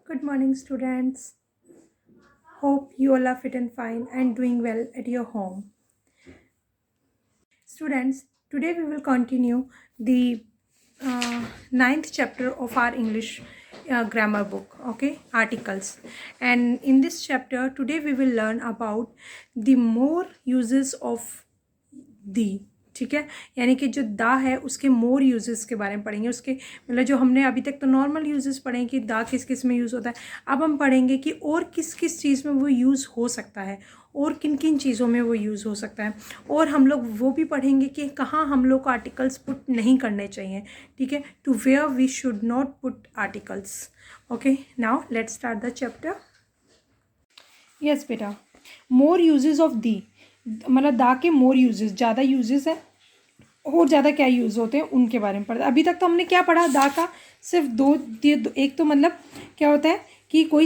Good morning, students. Hope you all are fit and fine and doing well at your home. Students, today we will continue the ninth chapter of our English grammar book, okay, articles. And in this chapter, today we will learn about the more uses of दी। ठीक है, यानी कि जो दा है उसके मोर uses के बारे में पढ़ेंगे। उसके मतलब जो हमने अभी तक तो नॉर्मल यूजेस पढ़े कि दा किस किस में यूज़ होता है, अब हम पढ़ेंगे कि और किस किस चीज़ में वो यूज़ हो सकता है और किन किन चीज़ों में वो यूज़ हो सकता है। और हम लोग वो भी पढ़ेंगे कि कहाँ हम लोग को आर्टिकल्स पुट नहीं करने चाहिए। ठीक है, to where we should not put articles. Okay, now let's start the chapter. Yes बेटा, मोर यूजेस ऑफ दी मतलब दा के मोर यूजेस, ज़्यादा यूजेस है और ज़्यादा क्या यूज़ होते हैं उनके बारे में पढ़ा। अभी तक तो हमने क्या पढ़ा, दा का सिर्फ एक तो मतलब क्या होता है कि कोई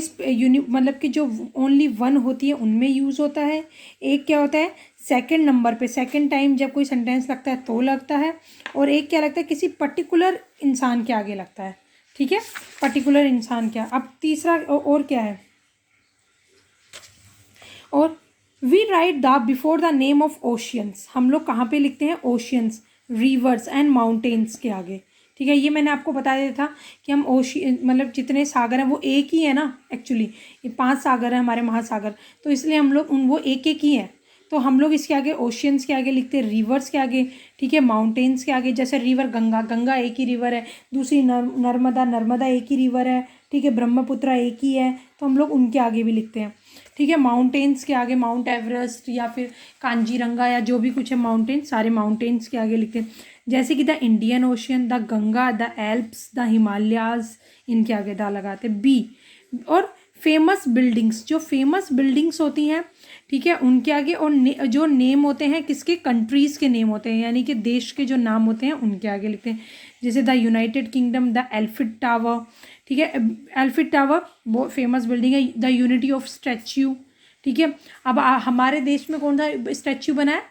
मतलब कि जो ओनली वन होती है उनमें यूज़ होता है। एक क्या होता है सेकंड नंबर पे, सेकंड टाइम जब कोई सेंटेंस लगता है तो लगता है। और एक क्या लगता है किसी पर्टिकुलर इंसान के आगे लगता है। ठीक है, पर्टिकुलर इंसान क्या। अब तीसरा और क्या है, और we write the before the name of oceans. हम लोग कहाँ पे लिखते हैं, ओशियंस, रिवर्स एंड माउंटेन्स के आगे। ठीक है, ये मैंने आपको बता दिया था कि हम ओशियन मतलब जितने सागर हैं वो एक ही है ना। एक्चुअली ये 5 सागर हैं हमारे महासागर, तो इसलिए हम लोग वो एक एक ही हैं। तो हम लोग इसके आगे ओशियंस के आगे लिखते हैं, रिवर्स के आगे। ठीक है, माउंटेन्स के आगे, जैसे रिवर गंगा, गंगा एक ही रिवर है। दूसरी नर्मदा, नर्मदा एक ही रिवर है। ठीक है, ब्रह्मपुत्र एक ही है, तो हम लोग उनके आगे भी लिखते हैं। ठीक है, माउंटेन्स के आगे माउंट एवरेस्ट या फिर कांजीरंगा या जो भी कुछ है माउंटेन्स, सारे माउंटेन्स के आगे लिखते हैं। जैसे कि the Indian ocean, the Ganga, the Alps, the Himalayas, इनके आगे दा लगाते हैं, बी। और फेमस बिल्डिंग्स, जो फेमस बिल्डिंग्स होती हैं, ठीक है, उनके आगे। और जो नेम होते हैं किसके, कंट्रीज़ के नेम होते हैं, यानी कि देश के जो नाम होते हैं उनके आगे लिखते हैं। जैसे द यूनाइटेड किंगडम, द एल्फिड टावर। ठीक है, एल्फिड टावर बहुत फेमस बिल्डिंग है। The unity of statue. ठीक है, अब हमारे देश में कौन सा स्टैच्यू बना है,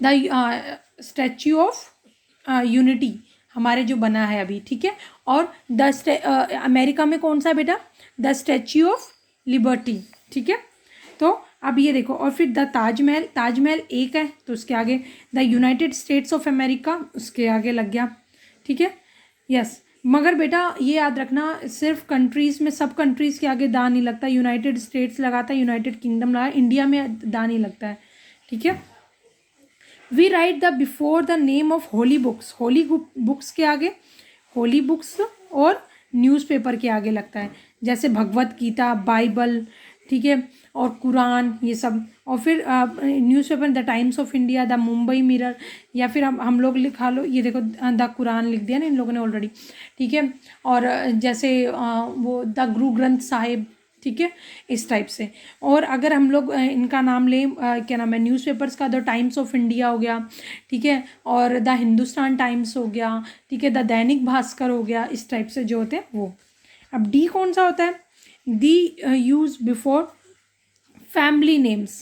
द स्टैच्यू ऑफ यूनिटी हमारे जो बना है अभी। ठीक है, और अमेरिका में कौन सा है बेटा, द स्टैच्यू ऑफ लिबर्टी। ठीक है, तो अब ये देखो, और फिर द ताजमहल, ताजमहल एक है तो उसके आगे the United states of America, उसके आगे लग गया। ठीक है, यस। मगर बेटा ये याद रखना, सिर्फ कंट्रीज़ में, सब कंट्रीज़ के आगे दा नहीं लगता। यूनाइटेड स्टेट्स लगाता है, यूनाइटेड किंगडम लगा, इंडिया में दा नहीं लगता है। ठीक है, we write the before the name of holy books, holy books के आगे, होली बुक्स और न्यूज़पेपर के आगे लगता है, जैसे भगवत गीता, बाइबल। ठीक है, और कुरान, ये सब। और फिर newspaper the times of India, the Mumbai mirror, या फिर हम लोग लिखा लो, ये देखो द कुरान लिख दिया ना इन लोगों ने ऑलरेडी। ठीक है, और जैसे वो द गुरु ग्रंथ साहिब। ठीक है, इस टाइप से। और अगर हम लोग इनका नाम लें, क्या नाम है न्यूज़पेपर्स का, द टाइम्स ऑफ इंडिया हो गया। ठीक है, और द हिंदुस्तान टाइम्स हो गया। ठीक है, द दैनिक भास्कर हो गया, इस टाइप से जो होते हैं वो। अब डी कौन सा होता है, दी यूज बिफोर फैमिली नेम्स।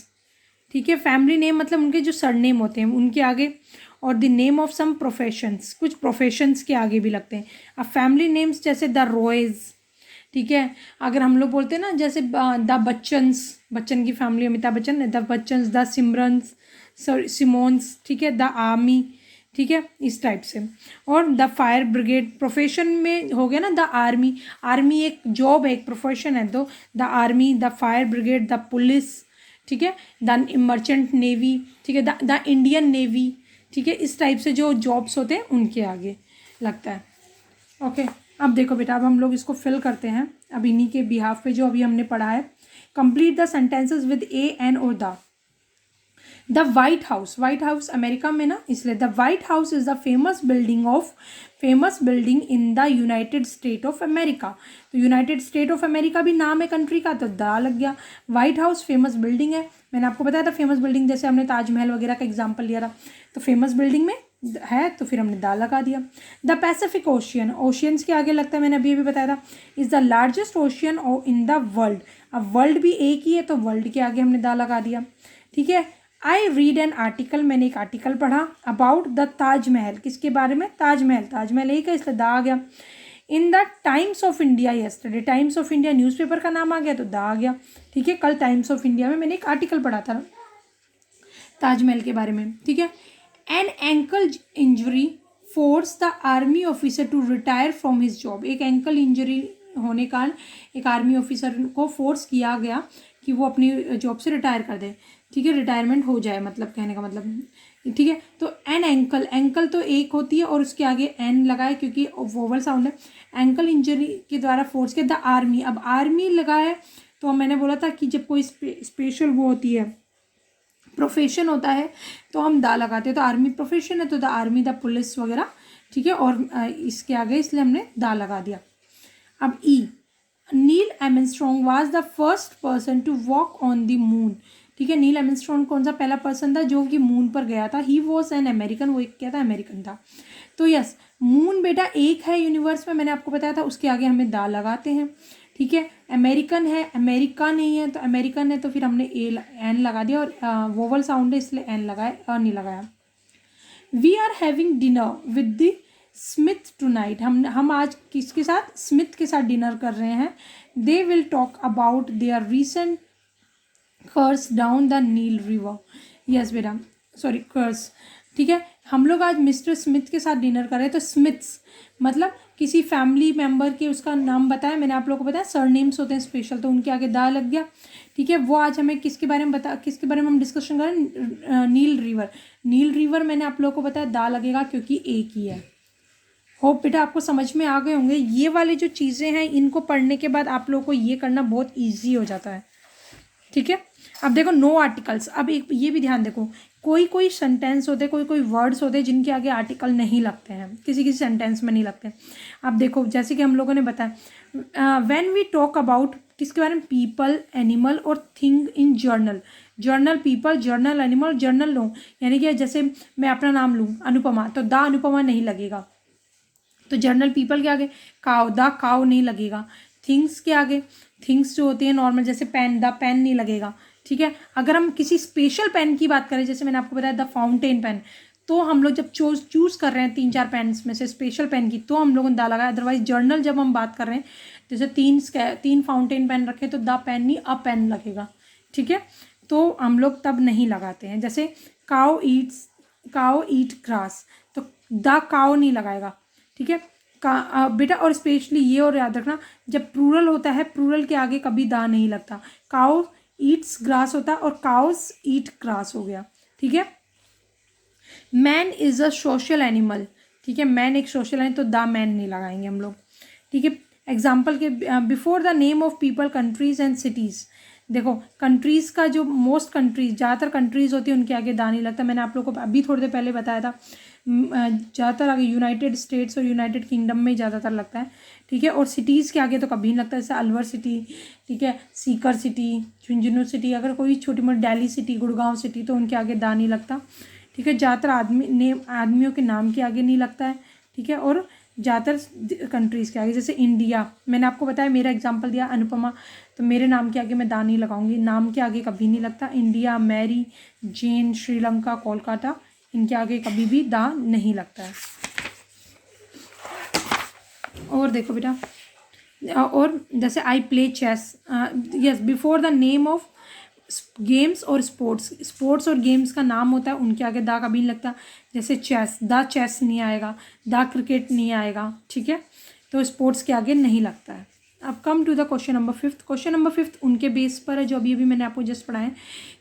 ठीक है, फैमिली नेम मतलब उनके जो सरनेम होते हैं उनके आगे। और the name of some professions, कुछ प्रोफेशंस के आगे भी लगते हैं। अब फैमिली नेम्स जैसे द रॉयज़। ठीक है, अगर हम लोग बोलते हैं ना, जैसे द बच्चन्स, बच्चन की family, Amitabh Bachchan, the Bachchans, the Simrans, Simmons. ठीक है, द आर्मी। ठीक है, इस टाइप से। और द फायर ब्रिगेड, प्रोफेशन में हो गया ना द आर्मी, आर्मी एक जॉब है, एक प्रोफेशन है, तो the army, the fire brigade, the police. ठीक है, द मर्चेंट नेवी। ठीक है, द इंडियन नेवी। ठीक है, इस टाइप से जो जॉब्स होते हैं उनके आगे लगता है। ओके, अब देखो बेटा, अब हम लोग इसको फिल करते हैं। अब इन्हीं के बिहाफ पे जो अभी हमने पढ़ा है, complete the sentences with a an और the white house, white house America में ना, इसलिए the white house is the famous building in the United State of America. तो यूनाइटेड स्टेट ऑफ अमेरिका भी नाम है कंट्री का, तो दा लग गया। वाइट हाउस फेमस बिल्डिंग है, मैंने आपको बताया था फेमस बिल्डिंग, जैसे हमने ताजमहल वगैरह का एग्जाम्पल लिया था, तो फेमस बिल्डिंग में है तो फिर हमने दा लगा दिया। द पैसिफिक ओशियन, ओशियंस के आगे लगता है, मैंने अभी बताया था, is the largest ocean in the world. अब वर्ल्ड भी एक ही है तो वर्ल्ड के आगे हमने दा लगा दिया। ठीक है, आई रीड एन आर्टिकल, मैंने एक आर्टिकल पढ़ा अबाउट द ताजमहल, किसके बारे में, ताजमहल, ताजमहल एक है इसलिए दा आ गया। In the times of India yesterday, times of India newspaper का नाम आ गया तो द आ गया, ठीक है। कल टाइम्स ऑफ इंडिया में मैंने एक आर्टिकल पढ़ा था ताजमहल के बारे में, ठीक है। An ankle injury forces the army officer to retire from his job, एक एंकल इंजरी होने का एक आर्मी ऑफिसर को फोर्स किया गया कि वो अपनी जॉब से रिटायर कर दे, ठीक है, रिटायरमेंट हो जाए, मतलब कहने का मतलब, ठीक है। तो एन एंकल, एंकल तो एक होती है और उसके आगे एन लगाए क्योंकि वोवल साउंड है। एंकल इंजरी के द्वारा फोर्स किया द आर्मी, अब आर्मी लगाए तो मैंने बोला था कि जब कोई स्पेशल वो होती है, प्रोफेशन होता है, तो हम दा लगाते हैं, तो आर्मी प्रोफेशन है तो द आर्मी, द पुलिस वगैरह, ठीक है। और इसके आगे इसलिए हमने दा लगा दिया। अब E, Neil Armstrong was the first person to walk on the moon, ठीक है। नील एमस्ट्रॉन्ग कौन सा पहला पर्सन था जो कि मून पर गया था, ही वॉज एन अमेरिकन, वो एक क्या था, अमेरिकन था। तो यस, मून बेटा एक है यूनिवर्स में, मैंने आपको बताया था, उसके आगे हमें दा लगाते हैं, ठीक है। अमेरिकन है, अमेरिका नहीं है, तो अमेरिकन है तो फिर हमने एन लगा दिया, और वोवल साउंड है इसलिए एन लगाया, नहीं लगाया। We are having dinner with the Smith tonight, हम आज किसके साथ, स्मिथ के साथ डिनर कर रहे हैं। They will talk about their recent cruise down the Nile river, yes बेटा, सॉरी कर्स, ठीक है। हम लोग आज मिस्टर स्मिथ के साथ डिनर कर रहे हैं, तो स्मिथ्स मतलब किसी फैमिली मेम्बर के उसका नाम बताया, मैंने आप लोगों को बताया सरनेम्स होते हैं स्पेशल, तो उनके आगे दा लग गया, ठीक है। वो आज हमें किसके बारे में किसके बारे में हम डिस्कशन करें, नील रिवर, नील रिवर मैंने आप लोगों को बताया दा लगेगा क्योंकि एक ही है। होप बेटा आपको समझ में आ गए होंगे। ये वाली जो चीज़ें हैं इनको पढ़ने के बाद आप लोगों को ये करना बहुत ईजी हो जाता है, ठीक है। अब देखो नो आर्टिकल्स, अब एक ये भी ध्यान देखो, कोई कोई सेंटेंस होते, कोई कोई वर्ड्स होते जिनके आगे आर्टिकल नहीं लगते हैं, किसी किसी सेंटेंस में नहीं लगते। अब देखो जैसे कि हम लोगों ने बताया, व्हेन वी टॉक अबाउट, किसके बारे में, पीपल, एनिमल और thing in general, general people, general animal, general लो, यानी कि जैसे मैं अपना नाम लूँ अनुपमा, तो द अनुपमा नहीं लगेगा, तो जर्नल पीपल के आगे काव, द काव नहीं लगेगा। थिंग्स के आगे, थिंग्स जो होती है नॉर्मल, जैसे पेन, द पेन नहीं लगेगा, ठीक है। अगर हम किसी स्पेशल पेन की बात करें, जैसे मैंने आपको बताया द फाउंटेन पेन, तो हम लोग जब चूज कर रहे हैं 3-4 पेन्स में से स्पेशल पेन की, तो हम लोगों ने दा लगाया। अदरवाइज जर्नल जब हम बात कर रहे हैं, जैसे तीन फाउंटेन पेन रखे तो द पेन नहीं अ पेन लगेगा, ठीक है। तो हम लोग तब नहीं लगाते हैं। जैसे काउ ईट ग्रास, तो द काउ नहीं लगाएगा, ठीक है। बेटा और स्पेशली ये और याद रखना, जब प्लूरल होता है, प्लूरल के आगे कभी दा नहीं लगता। काउ ईट्स ग्रास होता है और काउस ईट ग्रास हो गया, ठीक है। Man is a social animal, ठीक है, मैन एक सोशल एनिमल, तो द मैन नहीं लगाएंगे हम लोग, ठीक है। एग्जाम्पल के before the name of people, countries and cities, देखो कंट्रीज़ का जो मोस्ट कंट्रीज, ज़्यादातर कंट्रीज़ होती है उनके आगे दा नहीं लगता, मैंने आप लोगों को अभी थोड़ी देर पहले बताया था। ज़्यादातर आगे यूनाइटेड स्टेट्स और यूनाइटेड किंगडम में ज़्यादातर लगता है, ठीक है। और सिटीज़ के आगे तो कभी नहीं लगता, जैसे अलवर सिटी, ठीक है, सीकर सिटी, झुंझुनू सिटी, अगर कोई छोटी मोटी दिल्ली सिटी, गुड़गांव सिटी, तो उनके आगे दा नहीं लगता, ठीक है। ज़्यादातर आदमियों के नाम के आगे नहीं लगता है, ठीक है। और ज़्यादातर कंट्रीज़ के आगे, जैसे इंडिया, मैंने आपको बताया, मेरा एग्जांपल दिया अनुपमा, तो मेरे नाम के आगे मैं दा नहीं लगाऊंगी, नाम के आगे कभी नहीं लगता। इंडिया, मैरी, जैन, श्रीलंका, कोलकाता, इनके आगे कभी भी दा नहीं लगता है। और देखो बेटा, और जैसे I play chess, yes, before the name of games और स्पोर्ट्स और गेम्स का नाम होता है, उनके आगे दा कभी नहीं लगता। जैसे चेस, द चेस नहीं आएगा, द क्रिकेट नहीं आएगा, ठीक है, तो स्पोर्ट्स के आगे नहीं लगता है। अब come to the question number 5। Question number 5 उनके बेस पर है जो अभी मैंने आपको जस्ट पढ़ा है।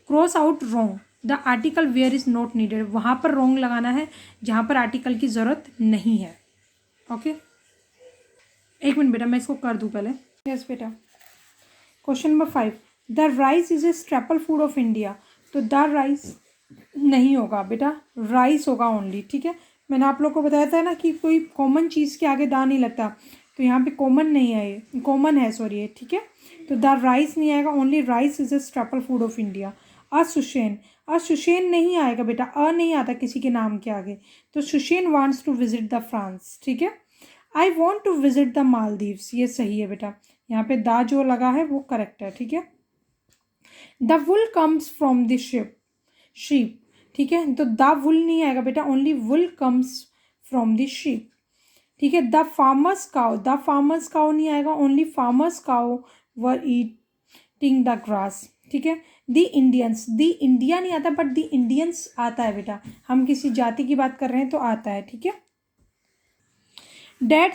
Cross out wrong the article where is not needed, वहाँ पर रॉन्ग लगाना है जहाँ पर आर्टिकल की ज़रूरत नहीं है, ओके। एक मिनट बेटा, मैं इसको कर दूँ पहले। यस बेटा, question number 5, the rice is a staple food of India, तो द राइस नहीं होगा बेटा, राइस होगा ओनली, ठीक है। मैंने आप लोग को बताया था ना कि कोई कॉमन चीज़ के आगे दा नहीं लगता, तो यहाँ पे कॉमन नहीं है, ये कॉमन है, सॉरी ये, ठीक है। तो द राइस नहीं आएगा, only rice is a staple food of India. Sushen नहीं आएगा बेटा, अ नहीं आता किसी के नाम के आगे, तो Sushen wants to visit the France, ठीक है। I want to visit the Maldives, ये सही है बेटा, यहाँ पे दा जो लगा है वो करेक्ट है, ठीक है। The wool comes from the sheep, ठीक है, तो द वुल नहीं आएगा बेटा, only wool comes from the sheep. ठीक है। द फार्मर्स काउ नहीं आएगा, only farmer's cow were eating the grass. ठीक है। द इंडिया नहीं आता, बट द इंडियंस आता है बेटा, हम किसी जाति की बात कर रहे हैं तो आता है। ठीक है। Dad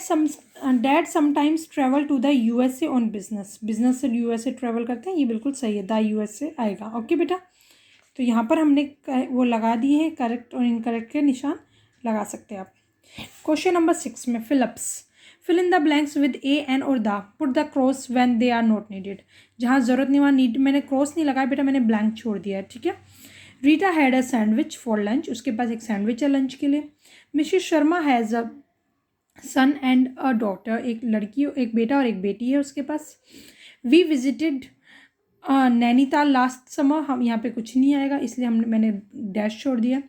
sometimes travel to the USA on business से यूएसए ट्रेवल करते हैं, ये बिल्कुल सही है, द यूएसए आएगा। ओके बेटा, तो यहाँ पर हमने वो लगा दिए हैं, करेक्ट और इनकरेक्ट के निशान लगा सकते हैं आप। क्वेश्चन नंबर 6 में fill in the blanks with a an और the, put the cross when they are not needed. जहाँ ज़रूरत नहीं वहाँ नीड, मैंने क्रॉस नहीं लगाया बेटा, मैंने ब्लैंक छोड़ दिया है। ठीक है। Rita had a sandwich for lunch, उसके पास एक सैंडविच है लंच के लिए। Mrs Sharma has a son and a daughter, एक लड़की, एक बेटा और एक बेटी है उसके पास। We visited Nainital last summer, हम यहाँ पे कुछ नहीं आएगा इसलिए मैंने डैश छोड़ दिया।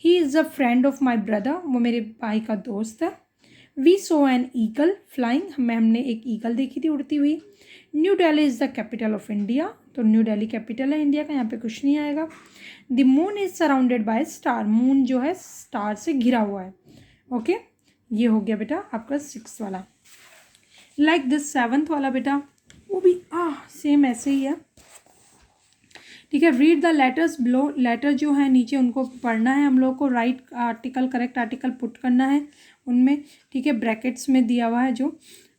He is a friend of my brother, वो मेरे भाई का दोस्त है। We saw an eagle flying, हमने एक ईगल देखी थी उड़ती हुई। New Delhi is the capital of India, तो न्यू दिल्ली कैपिटल है इंडिया का, यहाँ पे कुछ नहीं आएगा। The moon is surrounded by star, moon जो है स्टार से घिरा हुआ है। ओके, ये हो गया बेटा आपका 6 वाला। लाइक दिस 7th वाला बेटा, वो भी सेम ऐसे ही है। ठीक है। Read the letters below, letter जो है नीचे उनको पढ़ना है हम लोग को। Write article, correct article put करना है उनमें। ठीक है। ब्रैकेट्स में दिया हुआ है जो,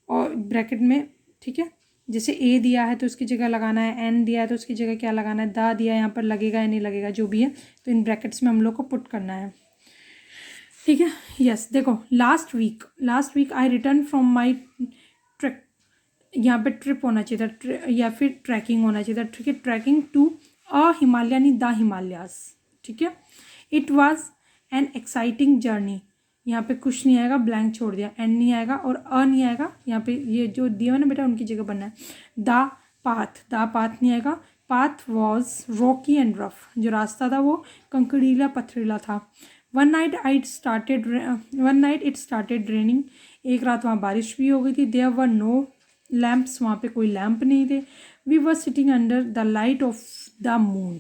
और ब्रैकेट में, ठीक है, जैसे ए दिया है तो उसकी जगह लगाना है, एन दिया है तो उसकी जगह क्या लगाना है, दा दिया है यहाँ पर लगेगा या नहीं लगेगा, जो भी है, तो इन ब्रैकेट्स में हम लोग को पुट करना है। ठीक है। यस, देखो last week I return from my trek, यहाँ पे ट्रिप होना चाहिए था, या फिर ट्रैकिंग होना चाहिए था। ठीक है। ट्रैकिंग टू अ हिमालय, नहीं द हिमालयास। ठीक है। It was an exciting journey, यहाँ पे कुछ नहीं आएगा, ब्लैंक छोड़ दिया, एन नहीं आएगा और अ नहीं आएगा, यहाँ पे ये जो दिया है ना बेटा उनकी जगह बनना है। द पाथ नहीं आएगा। Path was Rocky and rough, जो रास्ता था वो कंकड़ीला पथरीला था। One night it started raining, एक रात वहाँ बारिश भी हो गई थी। देयर वर नो लैम्प्स, वहाँ पे कोई लैम्प नहीं थे। We were sitting under the light of the moon,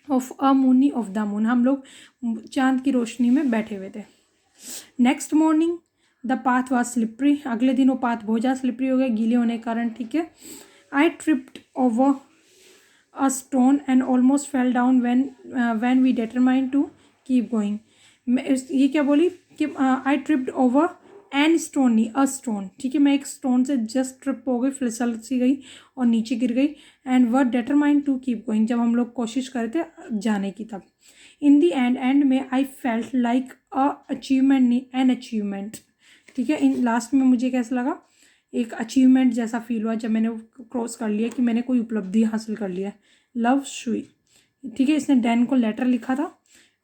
of the moon, हम लोग चांद की रोशनी में बैठे हुए थे। Next morning the path was slippery, अगले दिन वो पाथ बहुत ज़्यादा स्लिपरी हो गया गीले होने के कारण। ठीक है। I tripped over a stone and almost fell down when we determined to keep going. ये क्या बोली कि I tripped over an stone, नहीं अ स्टोन। ठीक है। मैं एक स्टोन से जस्ट ट्रिप हो गई, फिसल सी गई और नीचे गिर गई। And were determined to keep going, जब हम लोग कोशिश करते जाने की तब। इन दी एंड में I felt like a achievement, नहीं एन अचीवमेंट। ठीक है। इन लास्ट में मुझे कैसा लगा, एक अचीवमेंट जैसा फील हुआ जब मैंने क्रॉस कर लिया कि मैंने कोई उपलब्धि हासिल कर लिया। Love Shuey. ठीक है। इसने डैन को लेटर लिखा था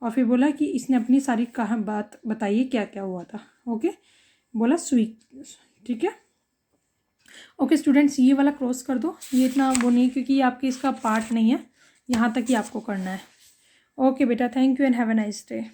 और फिर बोला कि इसने अपनी सारी बात बताइए क्या क्या हुआ था। ओके, बोला स्वीट। ठीक है। ओके स्टूडेंट्स, ये वाला क्रॉस कर दो, ये इतना वो नहीं क्योंकि ये आपके इसका पार्ट नहीं है, यहाँ तक ही आपको करना है। ओके बेटा, thank you and have a nice day.